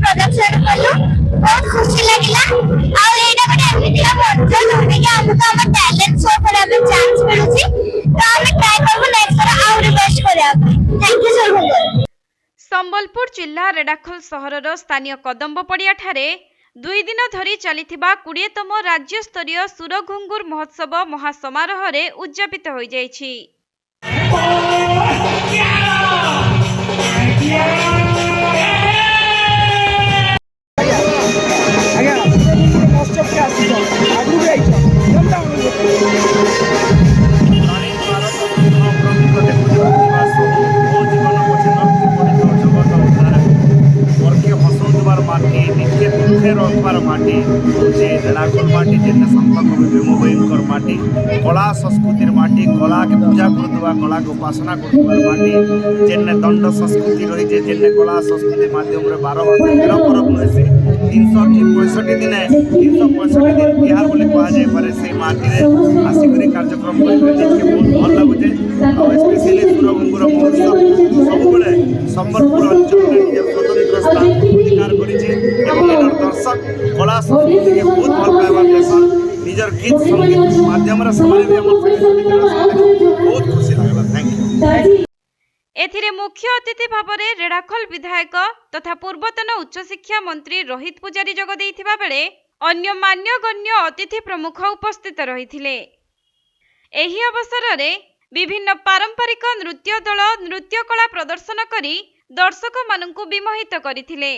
प्रदर्शन कलु बहुत खुशी लगिला और एटा गोटे एमितिया मंच जोटे कि हमको हम टैलेंट शो करबा में चांस मिलुची तो हम ट्राई करबो नेक्स्ट बार और बेस्ट करबा। Thank you so much. Sambalpur जिला रेडाखोल सहरर स्थानीय कदम्ब पड़िया ठारे 2 दिन धरी चलिथिबा 20तम राज्य स्तरीय सुरघुंगुर महोत्सव महासमारोह रे उद्यापित हो जाइछि। माटी रेडाखोल माटी जेने संत कवि भीमभोईकर माटी कला संस्कृतिर माटी कला के पूजा करथुवा कला के उपासना करथुवा माटी जेने दंड संस्कृति रही जे जेने कला संस्कृति माध्यम रे 12 मास 13 पर्व होइसे 365 दिन 365 दिन बिहार बोले कहा जाय पारे से माटी रे आसिकरी कार्यक्रम कर के बहुत भल लागुजे और स्पेशली सुरगुंगुर महोत्सव सब बेले संबलपुर अंचल रे स्वतंत्र स्थान अधिकार करिছে এবং এর दर्शक कला संस्कृति के बहुत भल पाइबार लेसन निजर गीत संगीत माध्यम रे समाज में बहुत खुशी लागला। Thank you. एथिरे मुख्य अतिथि भाବରେ रेडाखोल विधायक तथा पूर्वतन उच्च शिक्षा मंत्री रोहित पुजारी जोग देइथिबा बेले अन्य मान्यगण्य अतिथि प्रमुख उपस्थित रहिथिले। एही अवसर रे विभिन्न पारंपरिक नृत्य दल नृत्य कला प्रदर्शन करी दर्शक माननकु विमोहित करिथिले।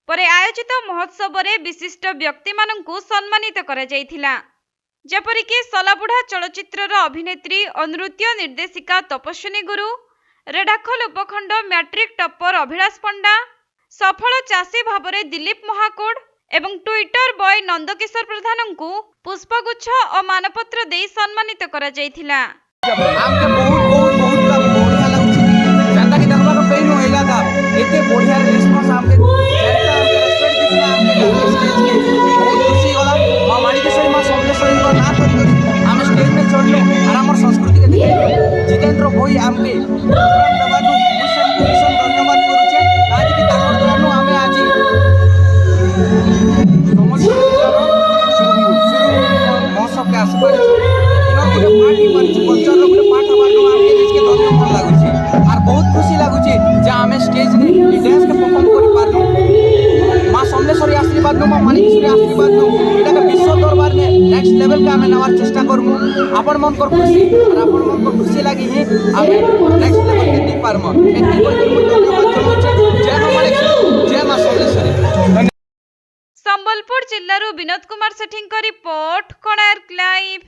परे आयोजित महोत्सव रे विशिष्ट व्यक्ति माननकु सम्मानित करा जायथिला। जेपरिक सलाबुढ़ा चलचित्रर अभिनेत्री और नृत्य निर्देशिका तपस्विनी गुरु, रेडाखोल उपखंड मैट्रिक टप्पर अभिलाष पंडा, सफल चाषी भावरे दिलीप महाकोड एवं ट्विटर बॉय नंदकिशोर प्रधान को पुष्पगुच्छ और मानपत्र दे सम्मानित करा जायथिला। आमके बहुत बढ़िया लागुछि जनता के दरबार पे नो हैगा था एते बढ़िया रिस्पांस आमके जनता रेस्पेक्ट दिखला आमके स्टेज के बहुत खुशी होला। मां माणिकेश्वरी मां समलेश्वरी को ना करी हम स्टेज में चढ़लो और हमर संस्कृति के देखै जितेंद्र भोई आमके प्रोग्राम दबानु भीषण धन्यवाद करूछे आज की ताकर द्वारा हमें आज महोत्सव के आसपास गोटे पार्टी मारिछ कल्चर रो गोटे पाठ बानो आके देश के धन्यवाद लागुछि और बहुत खुशी लागुछि जे हमें स्टेज रे ई डांस के परफॉर्म करि पारलो। मां समलेश्वरी आशीर्वाद नो मां माणिकेश्वरी आशीर्वाद नो एटा के विश्व दरबार में नेक्स्ट लेवल के हमें नवार चेष्टा करमु। आपन मन कर खुशी और आपन मन को खुशी लागी ही हमें नेक्स्ट लेवल के दी पारम एति कोइ धन्यवाद जनाउछि। जय मां माणिकेश्वरी जय मां समलेश्वरी। संबलपुर जिल्लारू विनोद कुमार सेठी रिपोर्ट कोणार्क लाइव।